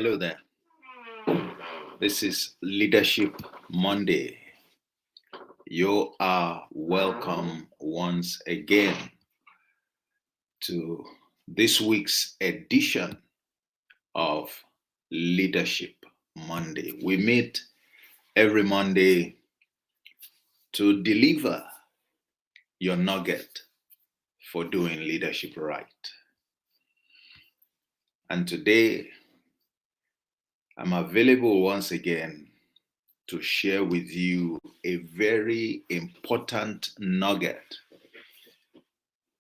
Hello there. This is Leadership Monday. You are welcome once again to this week's edition of Leadership Monday. We meet every Monday to deliver your nugget for doing leadership right. And today, I'm available once again to share with you a very important nugget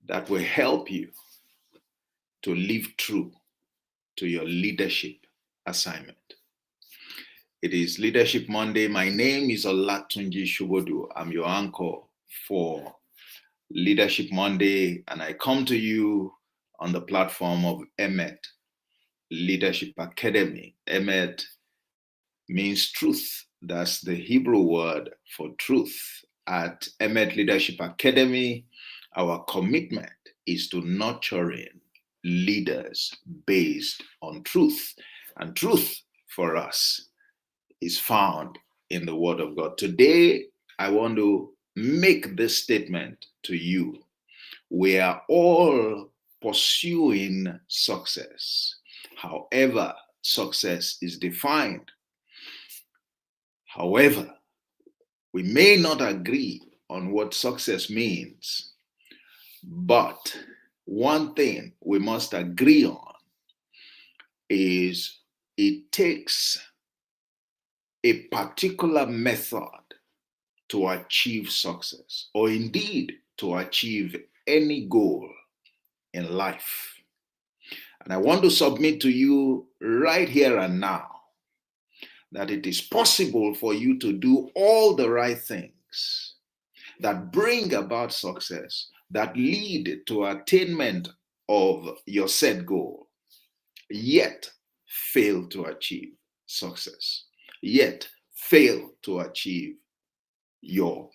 that will help you to live true to your leadership assignment. It is Leadership Monday. My name is Olatunji Shubodu. I'm your anchor for Leadership Monday, and I come to you on the platform of Emet Leadership Academy. Emet means truth. That's the Hebrew word for truth. At Emet Leadership Academy, our commitment is to nurturing leaders based on truth. And truth for us is found in the Word of God. Today, I want to make this statement to you. We are all pursuing success. However, success is defined. However, we may not agree on what success means, but one thing we must agree on is it takes a particular method to achieve success, or indeed to achieve any goal in life. And I want to submit to you right here and now that it is possible for you to do all the right things that bring about success, that lead to attainment of your set goal, yet fail to achieve success, yet fail to achieve your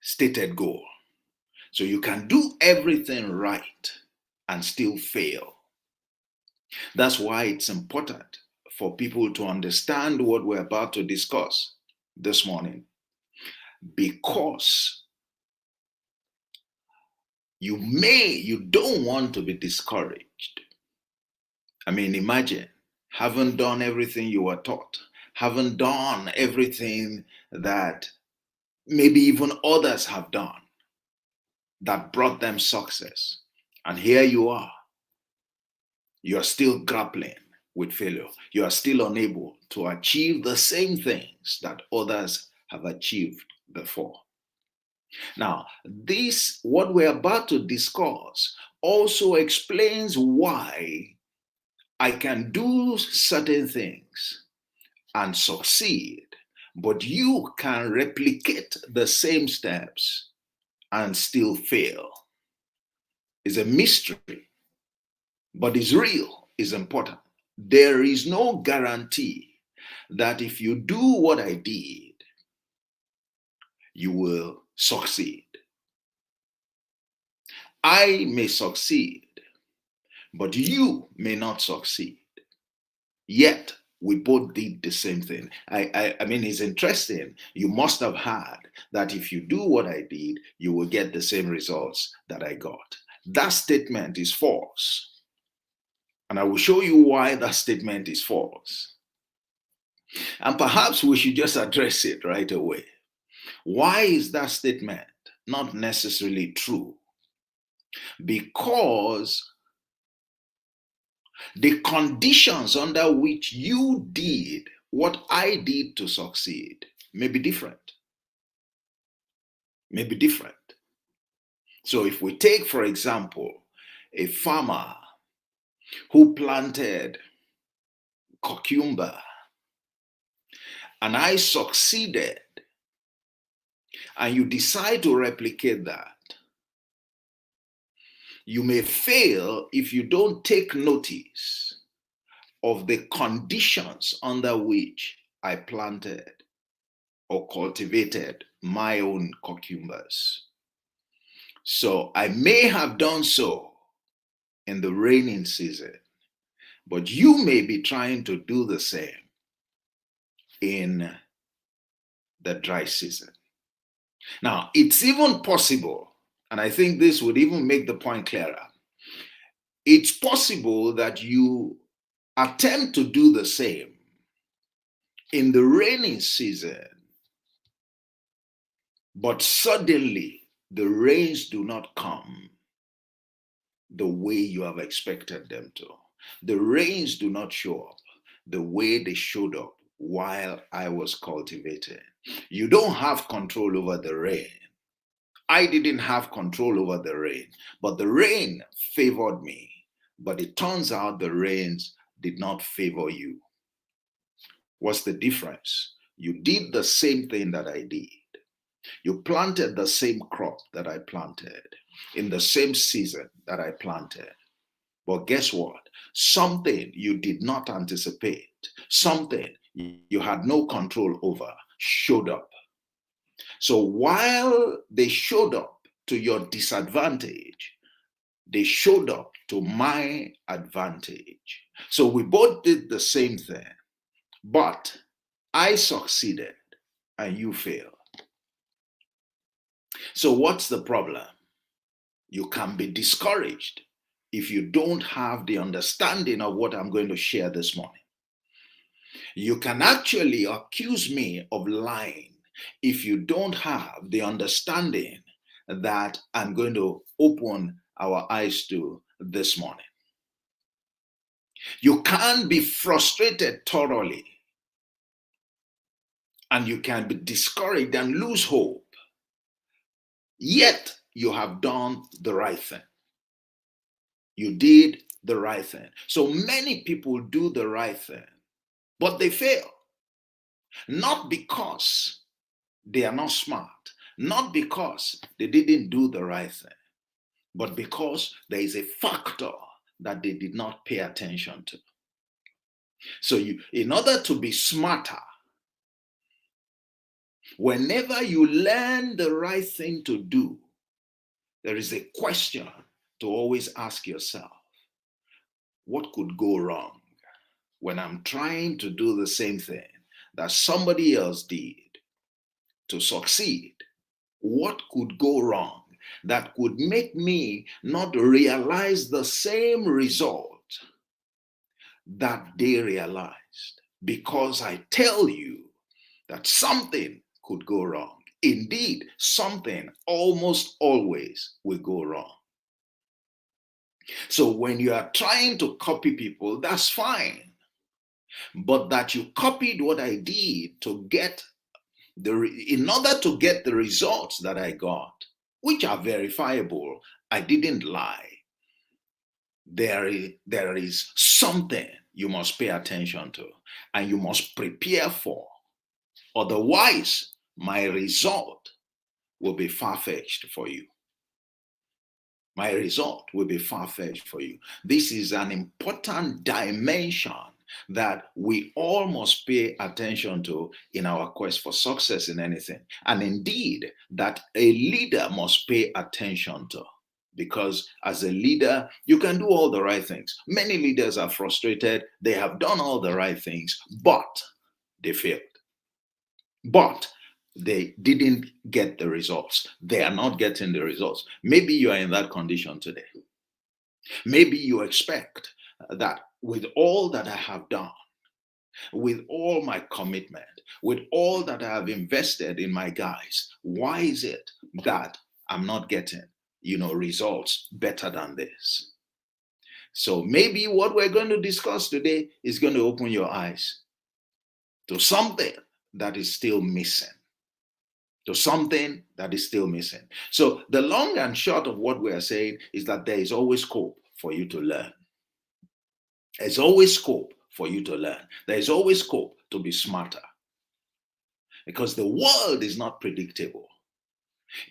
stated goal. So you can do everything right and still fail. That's why it's important for people to understand what we're about to discuss this morning, because you don't want to be discouraged. I mean, imagine haven't done everything you were taught, haven't done everything that maybe even others have done that brought them success. And here you are. You are still grappling with failure. You are still unable to achieve the same things that others have achieved before. Now, what we're about to discuss also explains why I can do certain things and succeed, but you can replicate the same steps and still fail. It's a mystery, but it's real, it's important. There is no guarantee that if you do what I did, you will succeed. I may succeed, but you may not succeed. Yet, we both did the same thing. I mean, it's interesting. You must have heard that if you do what I did, you will get the same results that I got. That statement is false. And I will show you why that statement is false. And perhaps we should just address it right away. Why is that statement not necessarily true? Because the conditions under which you did what I did to succeed may be different. May be different. So if we take, for example, a farmer who planted cucumber and I succeeded, and you decide to replicate that, you may fail if you don't take notice of the conditions under which I planted or cultivated my own cucumbers. So I may have done so in the raining season, But you may be trying to do the same in the dry season. Now, it's even possible, and I think this would even make the point clearer. It's possible that you attempt to do the same in the rainy season, but suddenly the rains do not come the way you have expected them to. The rains do not show up the way they showed up while I was cultivating. You don't have control over the rain. I didn't have control over the rain, but the rain favored me. But it turns out the rains did not favor you. What's the difference? You did the same thing that I did. You planted the same crop that I planted in the same season that I planted. But guess what? Something you did not anticipate, something you had no control over, showed up. So while they showed up to your disadvantage, they showed up to my advantage. So we both did the same thing, but I succeeded and you failed. So what's the problem? You can be discouraged if you don't have the understanding of what I'm going to share this morning. You can actually accuse me of lying if you don't have the understanding that I'm going to open our eyes to this morning. You can be frustrated thoroughly, and you can be discouraged and lose hope, yet you have done the right thing. You did the right thing. So many people do the right thing, but they fail. Not because they are not smart, not because they didn't do the right thing, but because there is a factor that they did not pay attention to. So in order to be smarter, whenever you learn the right thing to do, there is a question to always ask yourself: what could go wrong when I'm trying to do the same thing that somebody else did to succeed? What could go wrong that could make me not realize the same result that they realized? Because I tell you that something could go wrong. Indeed, something almost always will go wrong. So when you are trying to copy people, that's fine. But that you copied what I did to get in order to get the results that I got, which are verifiable, I didn't lie. There is something you must pay attention to and you must prepare for. Otherwise, my result will be far-fetched for you. My result will be far-fetched for you. This is an important dimension that we all must pay attention to in our quest for success in anything. And indeed, that a leader must pay attention to. Because as a leader, you can do all the right things. Many leaders are frustrated. They have done all the right things, but they failed. But they didn't get the results. They are not getting the results. Maybe you are in that condition today. Maybe you expect that with all that I have done, with all my commitment, with all that I have invested in my guys, why is it that I'm not getting, results better than this? So maybe what we're going to discuss today is going to open your eyes to something that is still missing. To something that is still missing. So the long and short of what we are saying is that there is always scope for you to learn. There's always scope for you to learn. There is always scope to be smarter. Because the world is not predictable.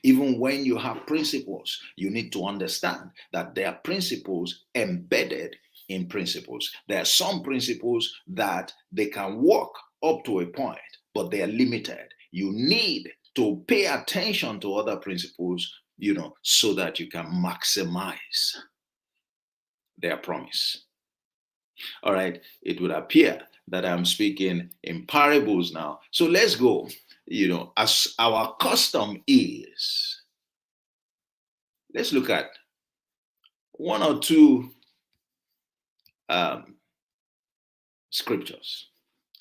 Even when you have principles, you need to understand that there are principles embedded in principles. There are some principles that they can work up to a point, but they are limited. You need to pay attention to other principles, so that you can maximize their promise. All right, it would appear that I'm speaking in parables now. So let's go, as our custom is, let's look at one or two um, scriptures.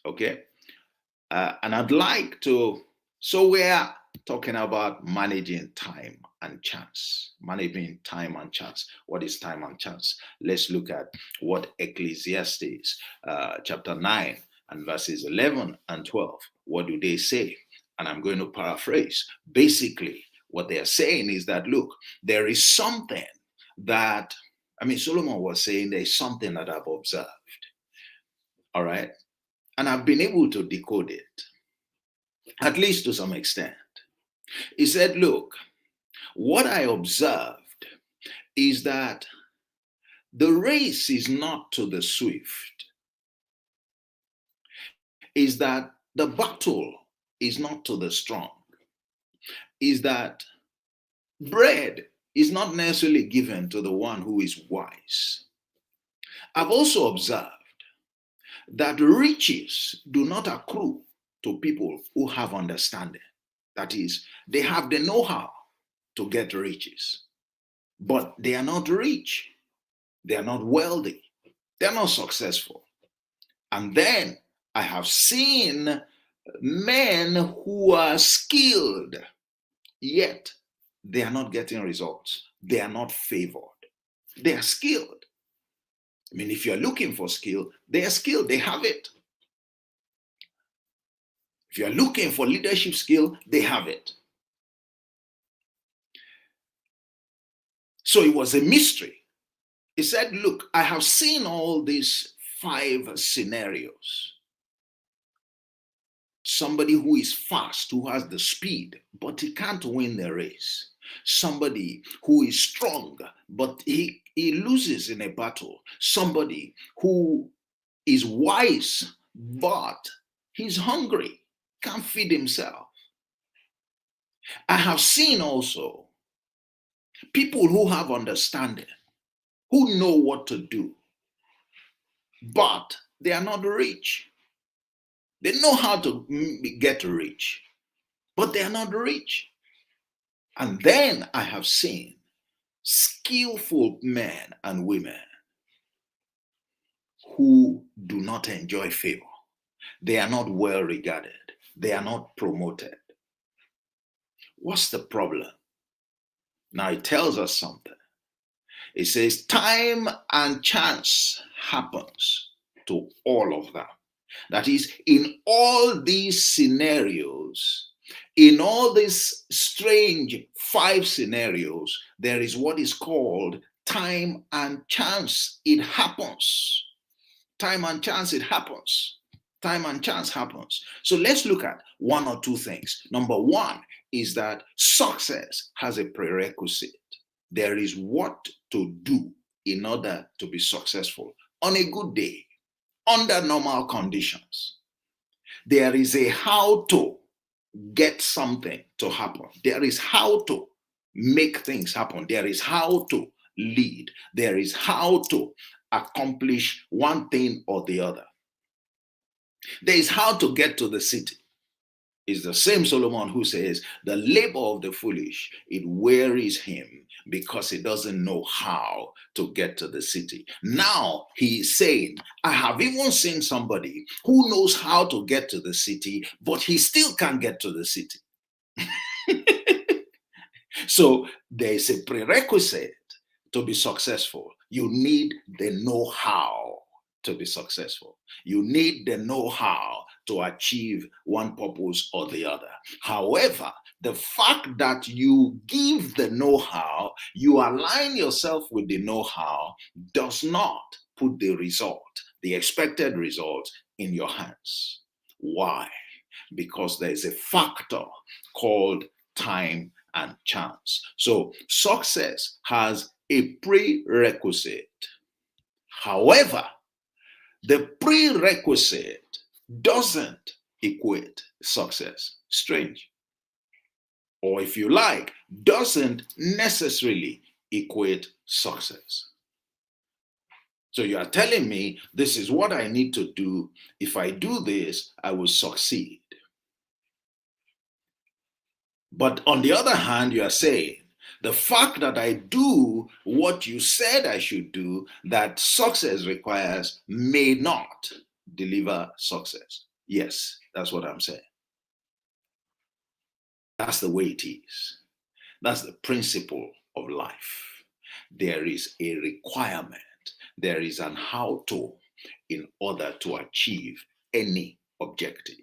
Okay. And I'd like to, so we're talking about managing time and chance. Managing time and chance. What is time and chance? Let's look at what Ecclesiastes chapter 9 and verses 11 and 12, what do they say? And I'm going to paraphrase. Basically, what they are saying is that, look, there is something that, Solomon was saying there's something that I've observed. All right. And I've been able to decode it, at least to some extent. He said, look, what I observed is that the race is not to the swift, is that the battle is not to the strong, is that bread is not necessarily given to the one who is wise. I've also observed that riches do not accrue to people who have understanding. That is, they have the know-how to get riches, but they are not rich, they are not wealthy, they are not successful. And then I have seen men who are skilled, yet they are not getting results. They are not favored. They are skilled. If you're looking for skill, they are skilled, they have it. If you're looking for leadership skill, they have it. So it was a mystery. He said, look, I have seen all these 5 scenarios. Somebody who is fast, who has the speed, but he can't win the race. Somebody who is strong, but he loses in a battle. Somebody who is wise, but he's hungry, can't feed himself. I have seen also people who have understanding, who know what to do, but they are not rich. They know how to get rich, but they are not rich. And then I have seen skillful men and women who do not enjoy favor. They are not well regarded. They are not promoted. What's the problem? Now it tells us something. It says time and chance happens to all of them. That is, in all these scenarios, in all these strange 5 scenarios, there is what is called time and chance. It happens. Time and chance, it happens. Time and chance happens. So let's look at one or two things. Number one is that success has a prerequisite. There is what to do in order to be successful on a good day, under normal conditions. There is a how to get something to happen. There is how to make things happen. There is how to lead. There is how to accomplish one thing or the other. There is how to get to the city. It's the same Solomon who says, the labor of the foolish, it wearies him because he doesn't know how to get to the city. Now he is saying, I have even seen somebody who knows how to get to the city, but he still can't get to the city. So there is a prerequisite to be successful. You need the know-how to be successful. You need the know-how to achieve one purpose or the other. However, the fact that you give the know-how, you align yourself with the know-how, does not put the result, the expected result, in your hands. Why? Because there is a factor called time and chance. So success has a prerequisite. However, the prerequisite doesn't equate success. Strange. Or if you like, doesn't necessarily equate success. So you are telling me this is what I need to do. If I do this, I will succeed. But on the other hand, you are saying the fact that I do what you said I should do, that success requires, may not deliver success. Yes, that's what I'm saying. That's the way it is. That's the principle of life. There is a requirement, there is an how to in order to achieve any objective,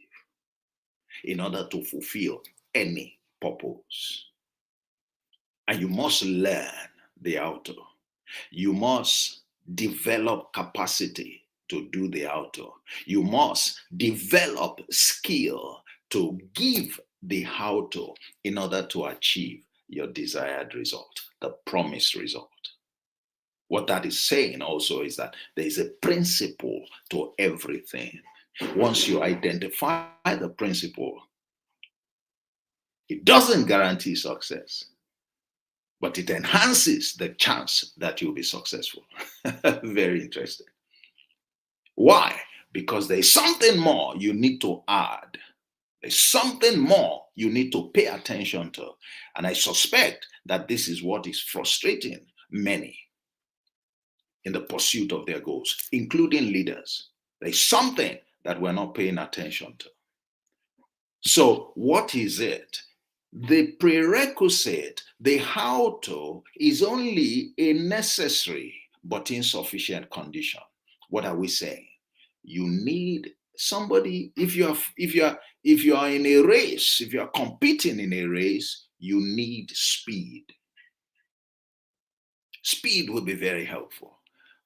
in order to fulfill any purpose. And you must learn the how to. You must develop capacity to do the how to. You must develop skill to give the how to in order to achieve your desired result, the promised result. What that is saying also is that there is a principle to everything. Once you identify the principle, it doesn't guarantee success, but it enhances the chance that you'll be successful. Very interesting. Why? Because there's something more you need to add. There's something more you need to pay attention to. And I suspect that this is what is frustrating many in the pursuit of their goals, including leaders. There's something that we're not paying attention to. So, what is it? The prerequisite, the how to, is only a necessary but insufficient condition. What are we saying? You need somebody. If you are in a race, if you are competing in a race, you need speed. Speed will be very helpful.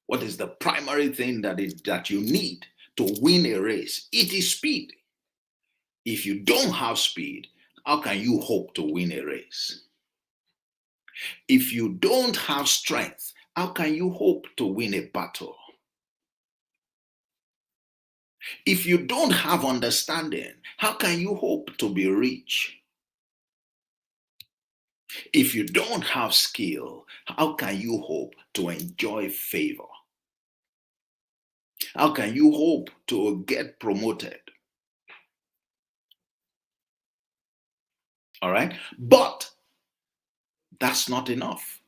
What is the primary thing that you need to win a race? It is speed. If you don't have speed, how can you hope to win a race? If you don't have strength, how can you hope to win a battle? If you don't have understanding, how can you hope to be rich? If you don't have skill, how can you hope to enjoy favor? How can you hope to get promoted? All right. But that's not enough.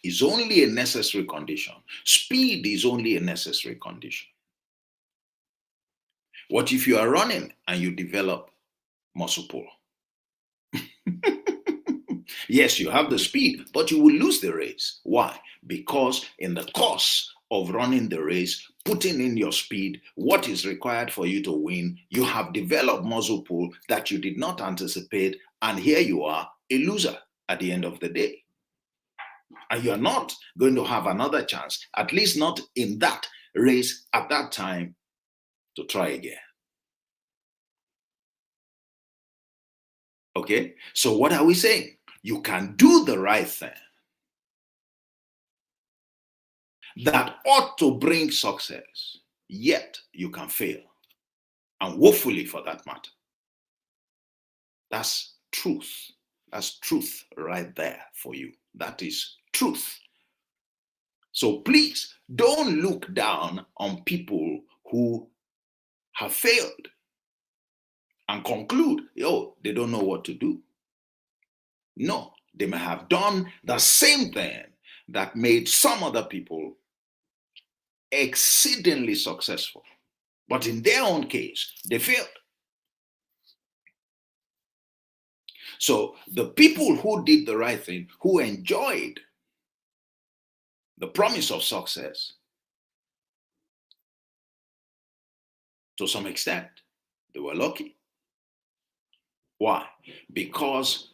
It's only a necessary condition. Speed is only a necessary condition. What if you are running and you develop muscle pull? Yes, you have the speed, but you will lose the race. Why? Because in the course of running the race, putting in your speed, what is required for you to win, you have developed muscle pull that you did not anticipate, and here you are, a loser at the end of the day. And you are not going to have another chance, at least not in that race at that time, to try again. Okay? So, what are we saying? You can do the right thing that ought to bring success, yet you can fail, and woefully for that matter. That's truth. That's truth right there for you. That is truth. So please don't look down on people who have failed and conclude, oh, they don't know what to do. No, they may have done the same thing that made some other people exceedingly successful. But in their own case, they failed. So the people who did the right thing, who enjoyed the promise of success, to some extent, they were lucky. Why? Because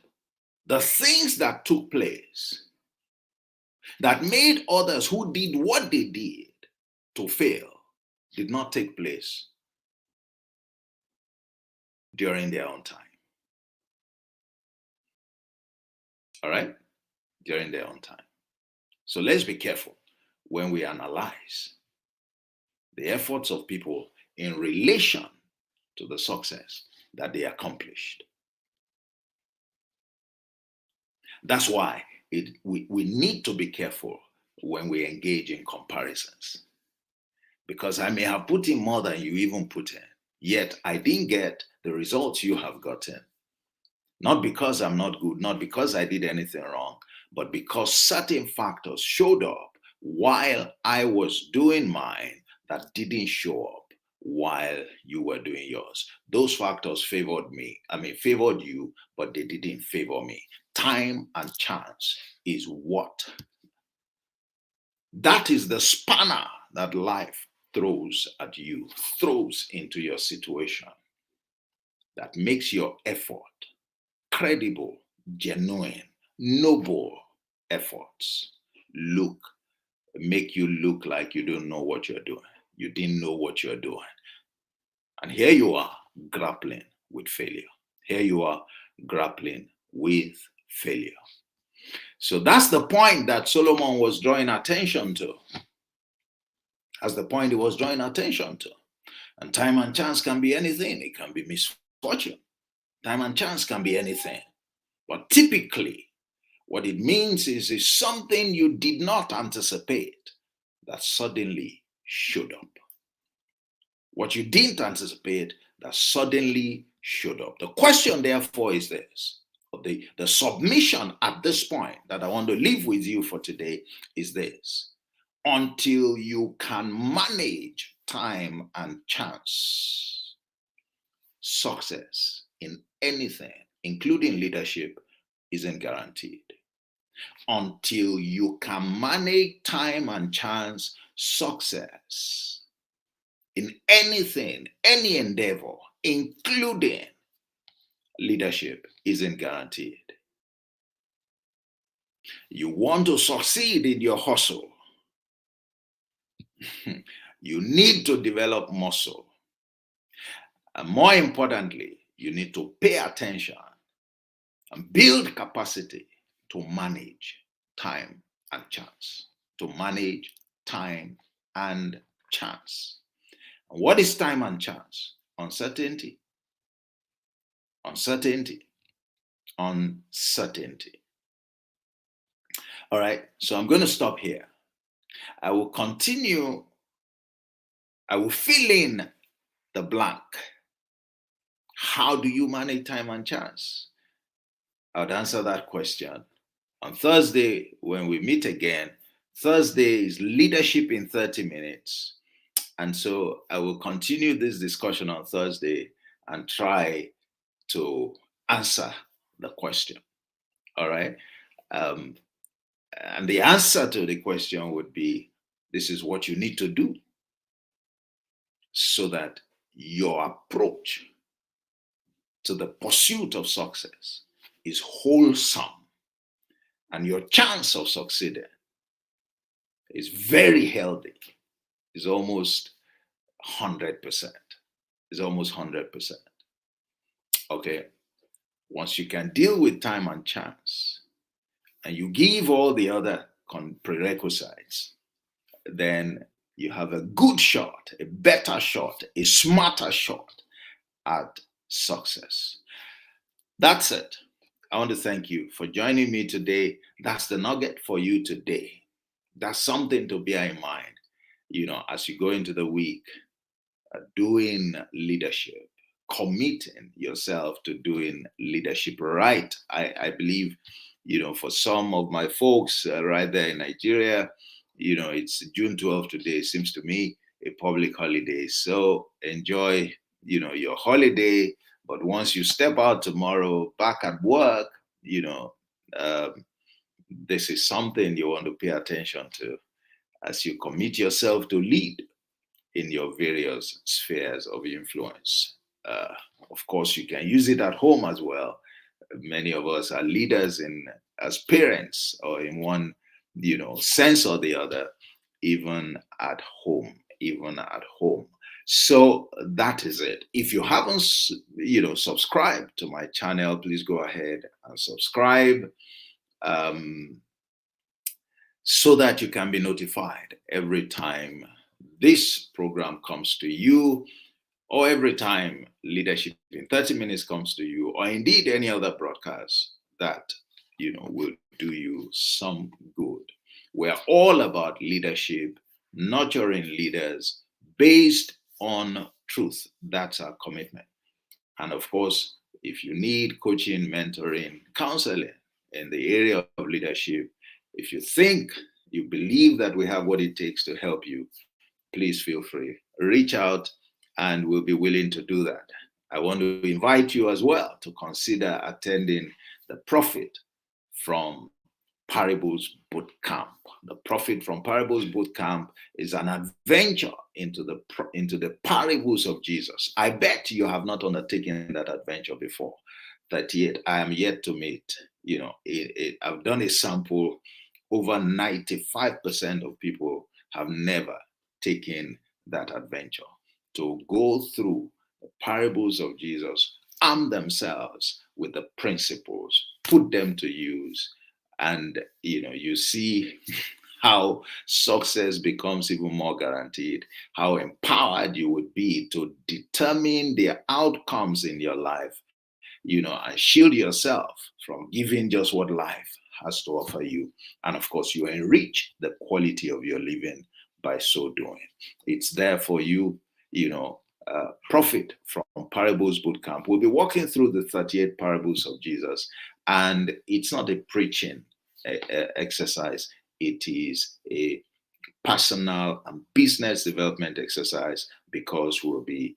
the things that took place that made others who did what they did to fail did not take place during their own time. All right? During their own time. So let's be careful when we analyze the efforts of people in relation to the success that they accomplished. That's why we need to be careful when we engage in comparisons. because I may have put in more than you even put in, yet I didn't get the results you have gotten. Not because I'm not good, not because I did anything wrong, but because certain factors showed up while I was doing mine that didn't show up while you were doing yours. Those factors favored me. I mean, favored you, but they didn't favor me. Time and chance is what? That is the spanner that life throws at you, throws into your situation, that makes your effort credible, genuine, noble efforts look make you look like you don't know what you're doing. You didn't know what you're doing. And here you are grappling with failure. Here you are grappling with failure. So that's the point that Solomon was drawing attention to. That's the point he was drawing attention to. And time and chance can be anything. It can be misfortune. Time and chance can be anything. But typically, what it means is something you did not anticipate that suddenly showed up. What you didn't anticipate that suddenly showed up. The question, therefore, is this. The submission at this point that I want to leave with you for today is this. Until you can manage time and chance, success in anything, including leadership, isn't guaranteed. Until you can manage time and chance, success in anything, any endeavor, including leadership, isn't guaranteed. You want to succeed in your hustle, you need to develop muscle. And more importantly, you need to pay attention and build capacity to manage time and chance. To manage time and chance. And what is time and chance? Uncertainty. Uncertainty. Uncertainty. All right, so I'm going to stop here. I will continue. I will fill in the blank. How do you manage time and chance? I would answer that question on Thursday when we meet again. Thursday is leadership in 30 minutes. And so I will continue this discussion on Thursday and try to answer the question. All right. And the answer to the question would be, this is what you need to do so that your approach to the pursuit of success is wholesome and your chance of succeeding is very healthy. It's almost 100%. It's almost 100%. Okay. Once you can deal with time and chance and you give all the other prerequisites, then you have a good shot, a better shot, a smarter shot at success. That's it. I want to thank you for joining me today. That's the nugget for you today. That's something to bear in mind, as you go into the week, doing leadership, committing yourself to doing leadership right. I believe, for some of my folks right there in Nigeria, it's June 12th today, seems to me a public holiday. So enjoy, your holiday. But once you step out tomorrow back at work, this is something you want to pay attention to as you commit yourself to lead in your various spheres of influence. Of course, you can use it at home as well. Many of us are leaders as parents or in one, sense or the other, even at home. So that is it. If you haven't, subscribed to my channel, please go ahead and subscribe. So that you can be notified every time this program comes to you, or every time Leadership in 30 Minutes comes to you, or indeed any other broadcast that will do you some good. We're all about leadership, nurturing leaders, based on truth. That's our commitment. And of course, if you need coaching, mentoring, counseling in the area of leadership, if you think, you believe that we have what it takes to help you, please feel free. Reach out and we'll be willing to do that. I want to invite you as well to consider attending the Profit from Parables Boot Camp. The Profit from Parables Boot Camp is an adventure into the parables of Jesus. I bet you have not undertaken that adventure before. That yet I am yet to meet. I've done a sample. Over 95% of people have never taken that adventure to go through the parables of Jesus, arm themselves with the principles, put them to use, and you see how success becomes even more guaranteed, how empowered you would be to determine the outcomes in your life, and shield yourself from giving just what life has to offer you. And of course, you enrich the quality of your living by so doing. It's there for you, Profit from Parables Bootcamp. We'll be walking through the 38 parables of Jesus, and it's not a preaching exercise, it is a personal and business development exercise, because we'll be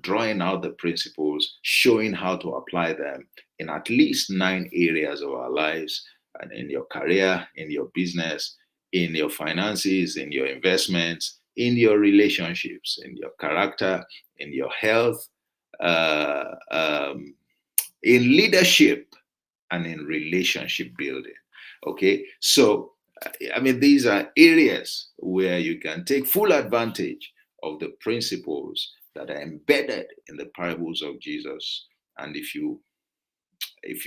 drawing out the principles, showing how to apply them in at least 9 areas of our lives, and in your career, in your business, in your finances, in your investments, in your relationships, in your character, in your health, uh, um, in leadership, and in relationship building. Okay, so I mean, these are areas where you can take full advantage of the principles that are embedded in the parables of Jesus. And if you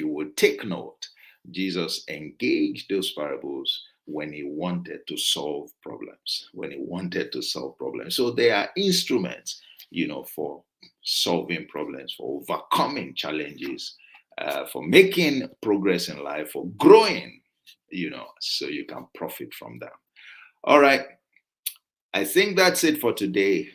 would take note, Jesus engaged those parables when he wanted to solve problems. When he wanted to solve problems. So they are instruments, for solving problems, for overcoming challenges, for making progress in life, for growing, so you can profit from them. All right. I think that's it for today.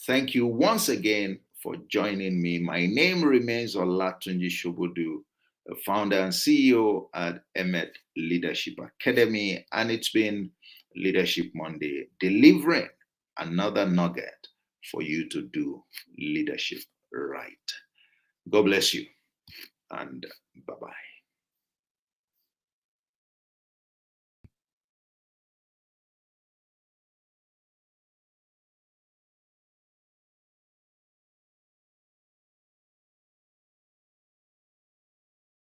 Thank you once again for joining me. My name remains Olatunji Shobodu, the founder and CEO at Emmet Leadership Academy, and it's been Leadership Monday, delivering another nugget for you to do leadership right. God bless you, and bye-bye.